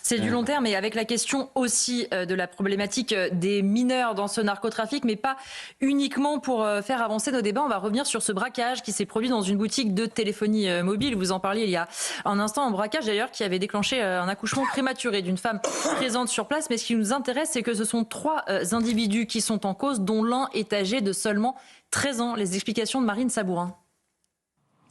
C'est du long terme, et avec la question aussi de la problématique des mineurs dans ce narcotrafic, mais pas uniquement. Pour faire avancer nos débats, on va revenir sur ce braquage qui s'est produit dans une boutique de téléphonie mobile. Vous en parliez il y a un instant, un braquage d'ailleurs qui avait déclenché un accouchement prématuré d'une femme présente sur place. Mais ce qui nous intéresse, c'est que ce sont 3 individus qui sont en cause, dont l'un est âgé de seulement 13 ans. Les explications de Marine Sabourin.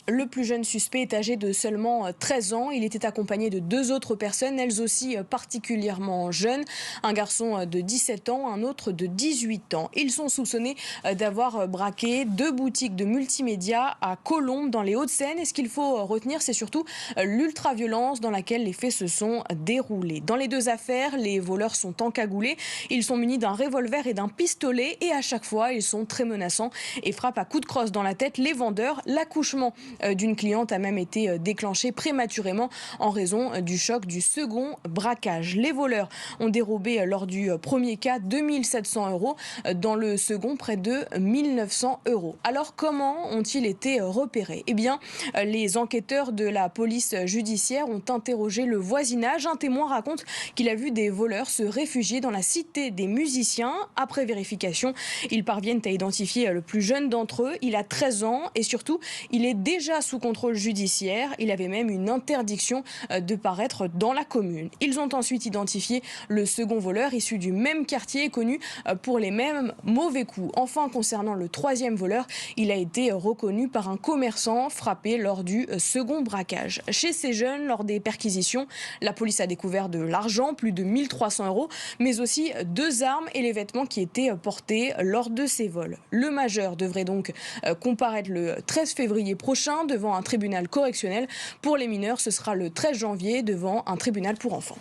Le plus jeune suspect est âgé de seulement 13 ans. Il était accompagné de 2 autres personnes, elles aussi particulièrement jeunes. Un garçon de 17 ans, un autre de 18 ans. Ils sont soupçonnés d'avoir braqué 2 boutiques de multimédia à Colombes, dans les Hauts-de-Seine. Et ce qu'il faut retenir, c'est surtout l'ultraviolence dans laquelle les faits se sont déroulés. Dans les 2 affaires, les voleurs sont encagoulés. Ils sont munis d'un revolver et d'un pistolet. Et à chaque fois, ils sont très menaçants et frappent à coups de crosse dans la tête les vendeurs. L'accouchement d'une cliente a même été déclenché prématurément en raison du choc du second braquage. Les voleurs ont dérobé lors du premier cas 2 700 €, dans le second près de 1 900 €. Alors comment ont-ils été repérés ? Eh bien, les enquêteurs de la police judiciaire ont interrogé le voisinage. Un témoin raconte qu'il a vu des voleurs se réfugier dans la cité des musiciens. Après vérification, ils parviennent à identifier le plus jeune d'entre eux. Il a 13 ans et surtout, il est déjà sous contrôle judiciaire. Il avait même une interdiction de paraître dans la commune. Ils ont ensuite identifié le second voleur, issu du même quartier, connu pour les mêmes mauvais coups. Enfin, concernant le 3e voleur, il a été reconnu par un commerçant frappé lors du second braquage. Chez ces jeunes, lors des perquisitions, la police a découvert de l'argent, plus de 1 300 €, mais aussi 2 armes et les vêtements qui étaient portés lors de ces vols. Le majeur devrait donc comparaître le 13 février prochain devant un tribunal correctionnel. Pour les mineurs, ce sera le 13 janvier devant un tribunal pour enfants.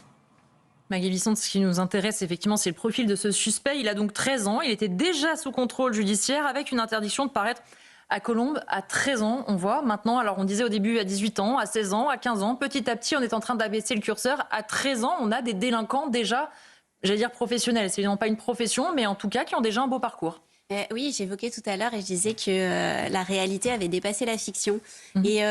Maggie Vicente, ce qui nous intéresse effectivement, c'est le profil de ce suspect. Il a donc 13 ans, il était déjà sous contrôle judiciaire avec une interdiction de paraître à Colombes à 13 ans. On voit maintenant, alors on disait au début à 18 ans, à 16 ans, à 15 ans, petit à petit on est en train d'abaisser le curseur. À 13 ans, on a des délinquants déjà, j'allais dire professionnels, c'est évidemment pas une profession, mais en tout cas qui ont déjà un beau parcours. Oui, j'évoquais tout à l'heure et je disais que la réalité avait dépassé la fiction. Et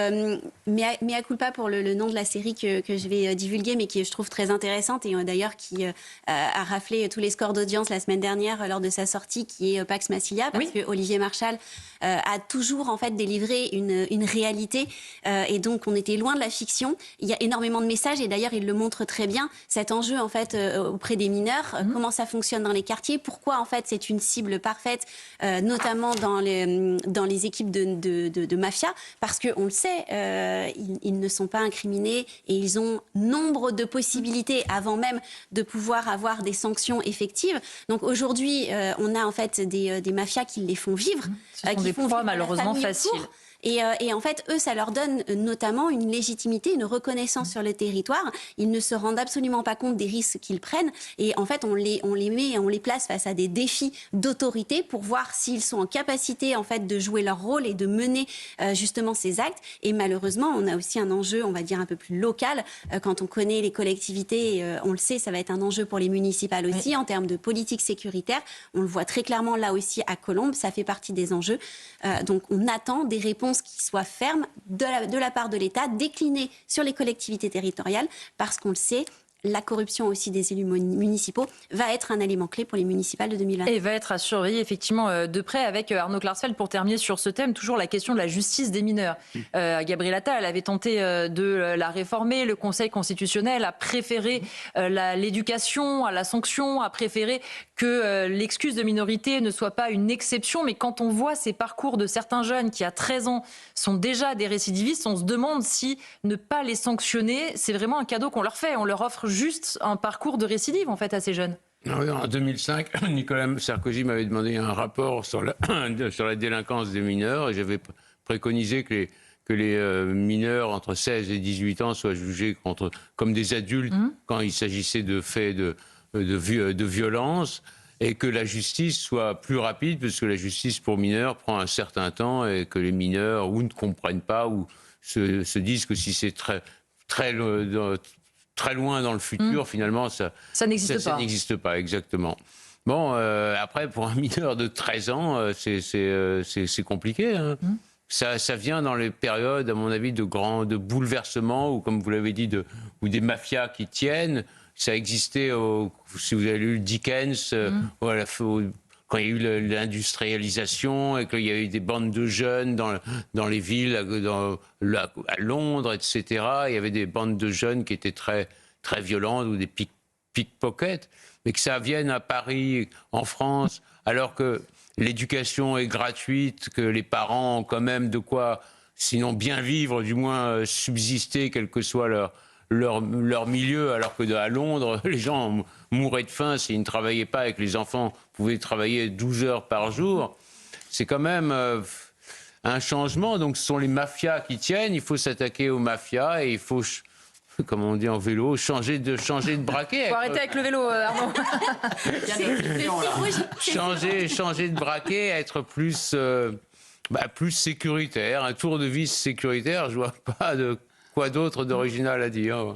mea culpa pour le nom de la série que je vais divulguer, mais qui je trouve très intéressante et d'ailleurs qui a raflé tous les scores d'audience la semaine dernière lors de sa sortie, qui est Pax Massilia, parce que Olivier Marchal a toujours en fait délivré une réalité et donc on était loin de la fiction. Il y a énormément de messages et d'ailleurs il le montre très bien, cet enjeu en fait auprès des mineurs, comment ça fonctionne dans les quartiers, pourquoi en fait c'est une cible parfaite, notamment dans les équipes de mafia, parce qu'on le sait, ils ne sont pas incriminés et ils ont nombre de possibilités avant même de pouvoir avoir des sanctions effectives. Donc aujourd'hui, on a en fait des mafias qui les font vivre. Ce sont des proies malheureusement faciles. Et en fait, eux, ça leur donne notamment une légitimité, une reconnaissance sur le territoire. Ils ne se rendent absolument pas compte des risques qu'ils prennent. Et en fait, on les place face à des défis d'autorité pour voir s'ils sont en capacité, en fait, de jouer leur rôle et de mener justement ces actes. Et malheureusement, on a aussi un enjeu, on va dire, un peu plus local. Quand on connaît les collectivités, on le sait, ça va être un enjeu pour les municipales aussi, en termes de politique sécuritaire. On le voit très clairement là aussi à Colombes, ça fait partie des enjeux. Donc on attend des réponses qui soient fermes de la part de l'État, déclinées sur les collectivités territoriales, parce qu'on le sait, la corruption aussi des élus municipaux va être un élément clé pour les municipales de 2020. Et va être à surveiller effectivement de près avec Arnaud Klarsfeld. Pour terminer sur ce thème, toujours la question de la justice des mineurs. Gabriel Attal avait tenté de la réformer. Le Conseil constitutionnel a préféré l'éducation à la sanction, a préféré que l'excuse de minorité ne soit pas une exception. Mais quand on voit ces parcours de certains jeunes qui, à 13 ans, sont déjà des récidivistes, on se demande si ne pas les sanctionner, c'est vraiment un cadeau qu'on leur fait. On leur offre juste un parcours de récidive, en fait, à ces jeunes. Oui, en 2005, Nicolas Sarkozy m'avait demandé un rapport sur la délinquance des mineurs et j'avais préconisé que les mineurs entre 16 et 18 ans soient jugés comme des adultes quand il s'agissait de faits de violence, et que la justice soit plus rapide, parce que la justice pour mineurs prend un certain temps et que les mineurs ou ne comprennent pas ou se disent que si c'est très loin dans le futur, finalement, ça n'existe pas, exactement. Bon, après, pour un mineur de 13 ans, c'est compliqué. Hein. Ça vient dans les périodes, à mon avis, de bouleversements, ou comme vous l'avez dit, ou des mafias qui tiennent, ça existait, si vous avez lu Dickens, voilà, quand il y a eu l'industrialisation et qu'il y a eu des bandes de jeunes dans les villes, à Londres, etc. Il y avait des bandes de jeunes qui étaient très, très violentes ou des pickpockets, mais que ça vienne à Paris, en France, alors que l'éducation est gratuite, que les parents ont quand même de quoi, sinon bien vivre, du moins subsister, quel que soit leur milieu, alors que à Londres, les gens mouraient de faim s'ils ne travaillaient pas et que les enfants pouvaient travailler 12 heures par jour. C'est quand même un changement. Donc ce sont les mafias qui tiennent. Il faut s'attaquer aux mafias et il faut, comme on dit en vélo, changer de braquet. Il faut arrêter avec le vélo, Arnaud. Changer de braquet, être plus sécuritaire. Un tour de vis sécuritaire, je vois pas de quoi d'autre d'original à dire.